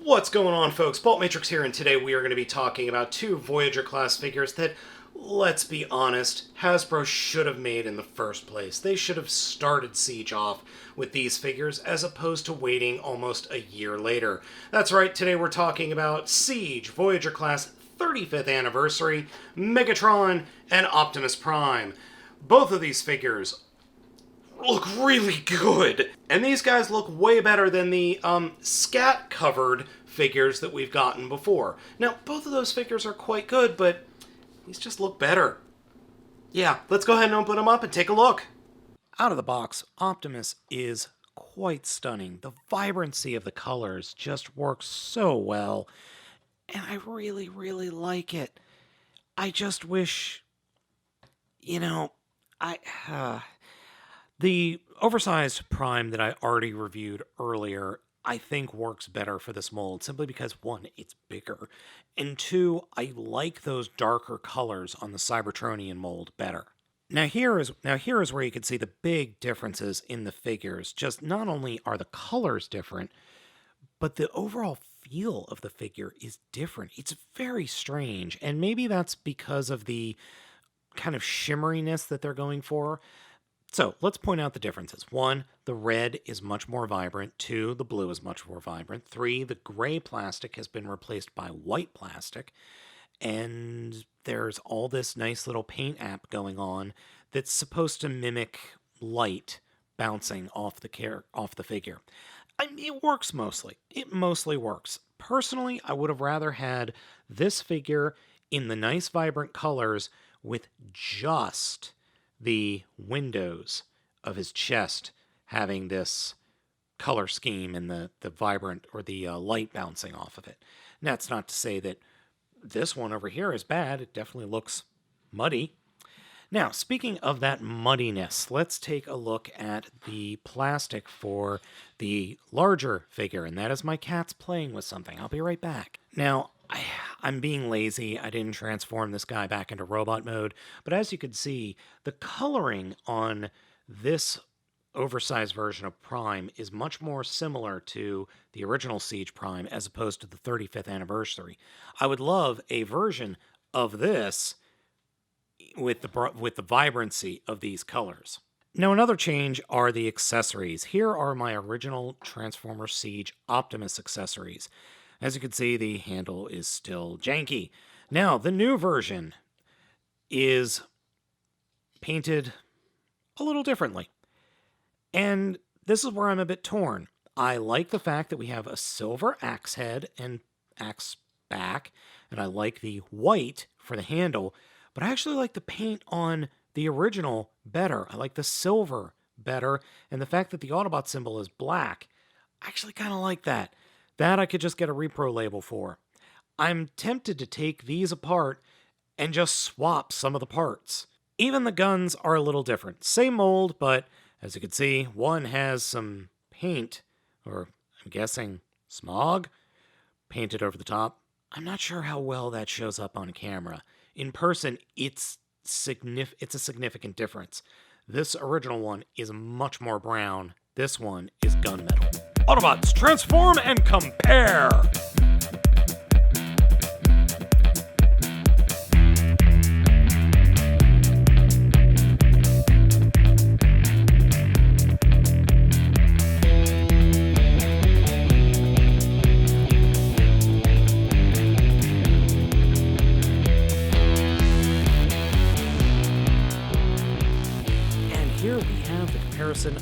What's going on, folks? Baltmatrix here, and today we are going to be talking about two Voyager-class figures that, let's be honest, Hasbro should have made in the first place. They should have started Siege off with these figures as opposed to waiting almost a year later. That's right, today we're talking about Siege, Voyager-class 35th anniversary, Megatron, and Optimus Prime. Both of these figures look really good. And these guys look way better than the scat-covered figures that we've gotten before. Now, both of those figures are quite good, but these just look better. Yeah, let's go ahead and open them up and take a look. Out of the box, Optimus is quite stunning. The vibrancy of the colors just works so well, and I really, really like it. I just wish, the oversized Prime that I already reviewed earlier, I think works better for this mold, simply because, one, it's bigger, and two, I like those darker colors on the Cybertronian mold better. Now here is where you can see the big differences in the figures. Just not only are the colors different, but the overall feel of the figure is different. It's very strange, and maybe that's because of the kind of shimmeriness that they're going for. So let's point out the differences. 1, the red is much more vibrant. 2, the blue is much more vibrant. 3, the gray plastic has been replaced by white plastic. And there's all this nice little paint app going on that's supposed to mimic light bouncing off the figure. I mean, it works mostly. It mostly works. Personally, I would have rather had this figure in the nice vibrant colors with just the windows of his chest having this color scheme and the vibrant or the light bouncing off of it. And that's not to say that this one over here is bad. It definitely looks muddy. Now, speaking of that muddiness, let's take a look at the plastic for the larger figure, and that is my cat's playing with something. I'll be right back. Now, I'm being lazy. I didn't transform this guy back into robot mode, but as you can see, the coloring on this oversized version of Prime is much more similar to the original Siege Prime as opposed to the 35th anniversary. I would love a version of this with the vibrancy of these colors. Now, another change are the accessories. Here are my original Transformer Siege Optimus accessories. As you can see, the handle is still janky. Now, the new version is painted a little differently. And this is where I'm a bit torn. I like the fact that we have a silver axe head and axe back, and I like the white for the handle, but I actually like the paint on the original better. I like the silver better, and the fact that the Autobot symbol is black, I actually kind of like that. That I could just get a repro label for. I'm tempted to take these apart and just swap some of the parts. Even the guns are a little different. Same mold, but as you can see, one has some paint, or I'm guessing smog, painted over the top. I'm not sure how well that shows up on camera. In person, it's a significant difference. This original one is much more brown. This one is gunmetal. Autobots, transform and compare!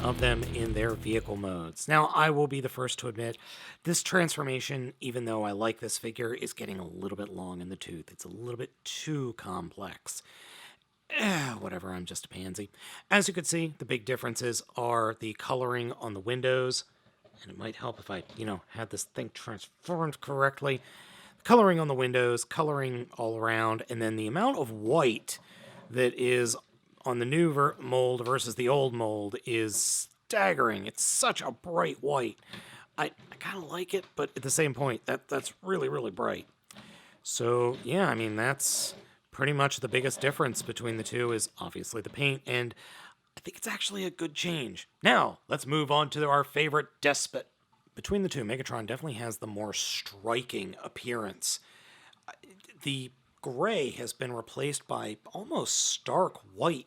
Of them in their vehicle modes. Now, I will be the first to admit, this transformation, even though I like this figure, is getting a little bit long in the tooth. It's a little bit too complex. Whatever, I'm just a pansy. As you can see, the big differences are the coloring on the windows, and it might help if I, had this thing transformed correctly. Coloring on the windows, coloring all around, and then the amount of white that is on the new mold versus the old mold is staggering. It's such a bright white. I kind of like it, but at the same point, that's really, really bright. So, yeah, I mean, that's pretty much the biggest difference between the two is obviously the paint, and I think it's actually a good change. Now, let's move on to our favorite despot between the two, Megatron definitely has the more striking appearance. The gray has been replaced by almost stark white,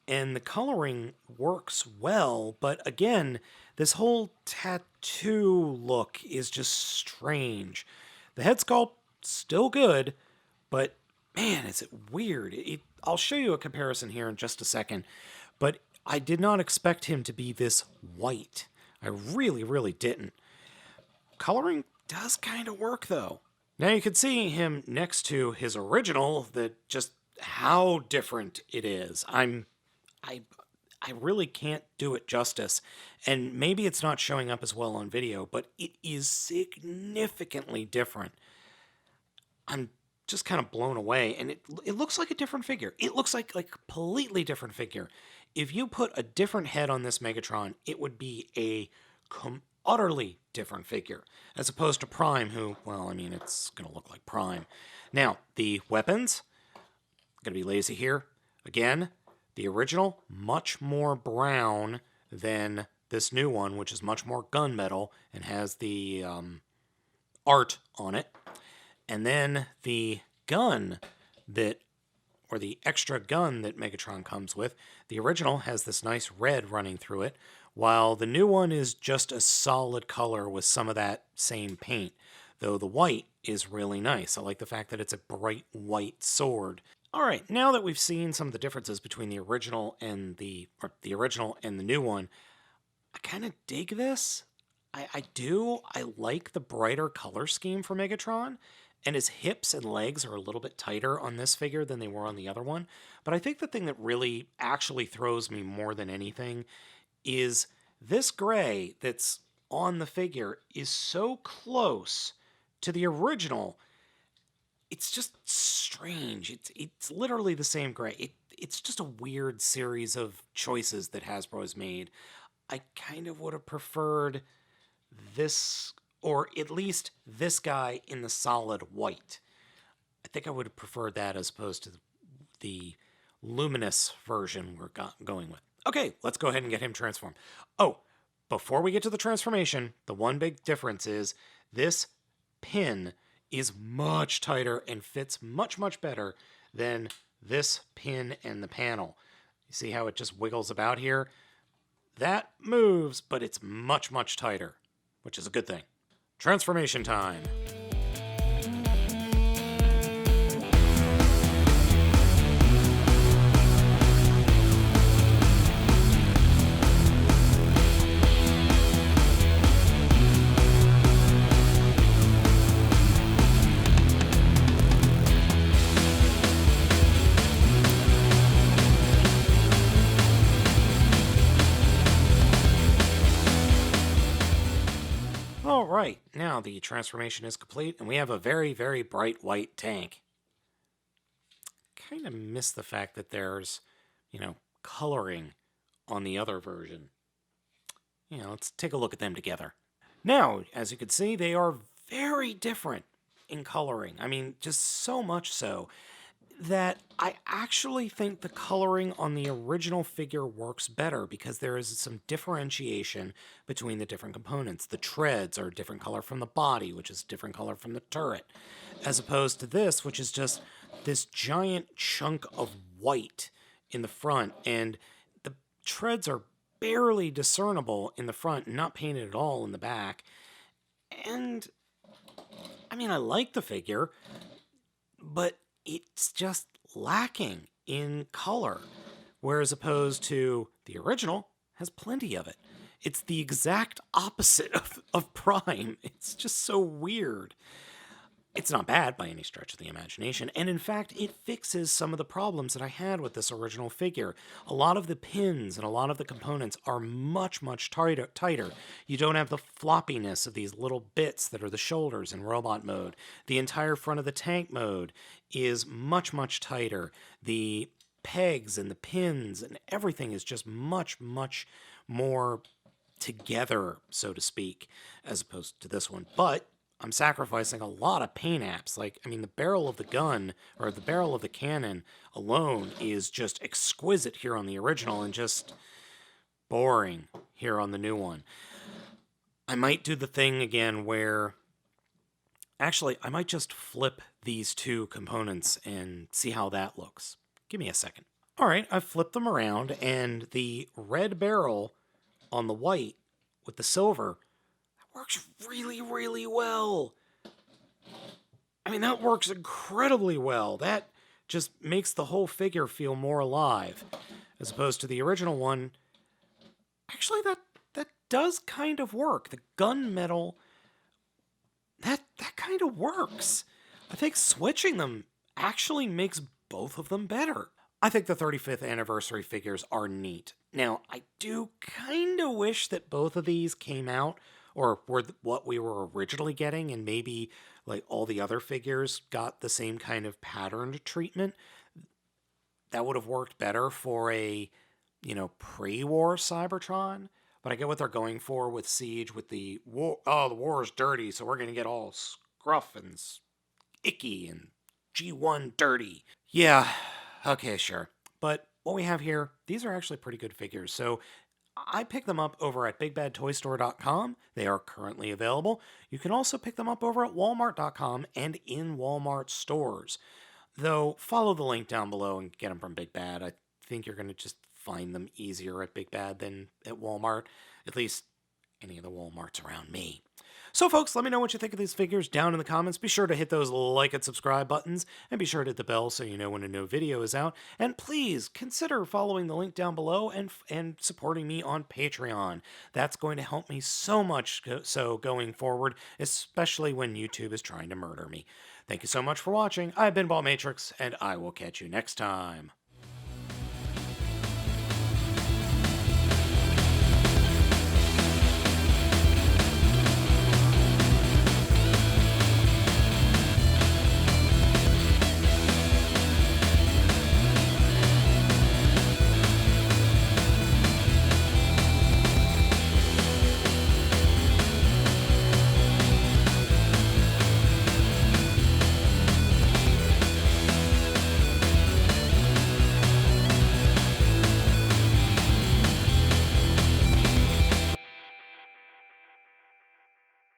and the coloring works well, but again, this whole tattoo look is just strange. The head sculpt, still good, but man, is it weird. I'll show you a comparison here in just a second, but I did not expect him to be this white. I really, really didn't. Coloring does kind of work, though. Now you can see him next to his original, that just how different it is. I really can't do it justice, and maybe it's not showing up as well on video, but it is significantly different. I'm just kind of blown away, and it looks like a different figure. It looks like a completely different figure. If you put a different head on this Megatron, it would be a utterly different figure, as opposed to Prime, who, well, I mean, it's going to look like Prime. Now, the weapons, going to be lazy here. Again, the original, much more brown than this new one, which is much more gunmetal and has the art on it. And then the gun or the extra gun that Megatron comes with, the original has this nice red running through it, while the new one is just a solid color with some of that same paint, though the white is really nice. I like the fact that it's a bright white sword. All right, now that we've seen some of the differences between the original and the new one, I kind of dig this. I do. I like the brighter color scheme for Megatron, and his hips and legs are a little bit tighter on this figure than they were on the other one. But I think the thing that really actually throws me more than anything is this gray that's on the figure is so close to the original. It's just strange. It's literally the same gray. It's just a weird series of choices that Hasbro has made. I kind of would have preferred this, or at least this guy in the solid white. I think I would have preferred that as opposed to the luminous version we're going with. Okay, let's go ahead and get him transformed. Oh, before we get to the transformation, the one big difference is this pin is much tighter and fits much, much better than this pin and the panel. You see how it just wiggles about here? That moves, but it's much, much tighter, which is a good thing. Transformation time. All right, now the transformation is complete, and we have a very, very bright white tank. Kind of miss the fact that there's, coloring on the other version. Let's take a look at them together. Now, as you can see, they are very different in coloring. I mean, just so much so that I actually think the coloring on the original figure works better because there is some differentiation between the different components. The treads are a different color from the body, which is a different color from the turret, as opposed to this, which is just this giant chunk of white in the front, and the treads are barely discernible in the front, not painted at all in the back. And, I mean, I like the figure, but it's just lacking in color, whereas opposed to the original has plenty of it. It's the exact opposite of Prime. It's just so weird. It's not bad by any stretch of the imagination, and in fact, it fixes some of the problems that I had with this original figure. A lot of the pins and a lot of the components are much, much tighter. You don't have the floppiness of these little bits that are the shoulders in robot mode. The entire front of the tank mode is much, much tighter. The pegs and the pins and everything is just much, much more together, so to speak, as opposed to this one. But I'm sacrificing a lot of paint apps. The barrel of the gun, or the barrel of the cannon alone is just exquisite here on the original and just boring here on the new one. I might do the thing again where... Actually, I might just flip these two components and see how that looks. Give me a second. All right, I've flipped them around, and the red barrel on the white with the silver, that works really, really well. I mean, that works incredibly well. That just makes the whole figure feel more alive. As opposed to the original one, actually, that does kind of work. The gunmetal, that kind of works. I think switching them actually makes both of them better. I think the 35th anniversary figures are neat. Now, I do kind of wish that both of these came out or were what we were originally getting, and maybe like all the other figures got the same kind of patterned treatment. That would have worked better for a, pre-war Cybertron. But I get what they're going for with Siege, with the war. Oh, the war is dirty, so we're going to get all scruff and icky and G1 dirty. Yeah, okay, sure. But what we have here, these are actually pretty good figures. So I picked them up over at BigBadToyStore.com. They are currently available. You can also pick them up over at Walmart.com and in Walmart stores. Though, follow the link down below and get them from Big Bad. I think you're going to just find them easier at Big Bad than at Walmart. At least any of the Walmarts around me. So folks, let me know what you think of these figures down in the comments. Be sure to hit those like and subscribe buttons, and be sure to hit the bell so you know when a new video is out. And please consider following the link down below and supporting me on Patreon. That's going to help me so much going forward, especially when YouTube is trying to murder me. Thank you so much for watching. I've been Baltmatrix, and I will catch you next time.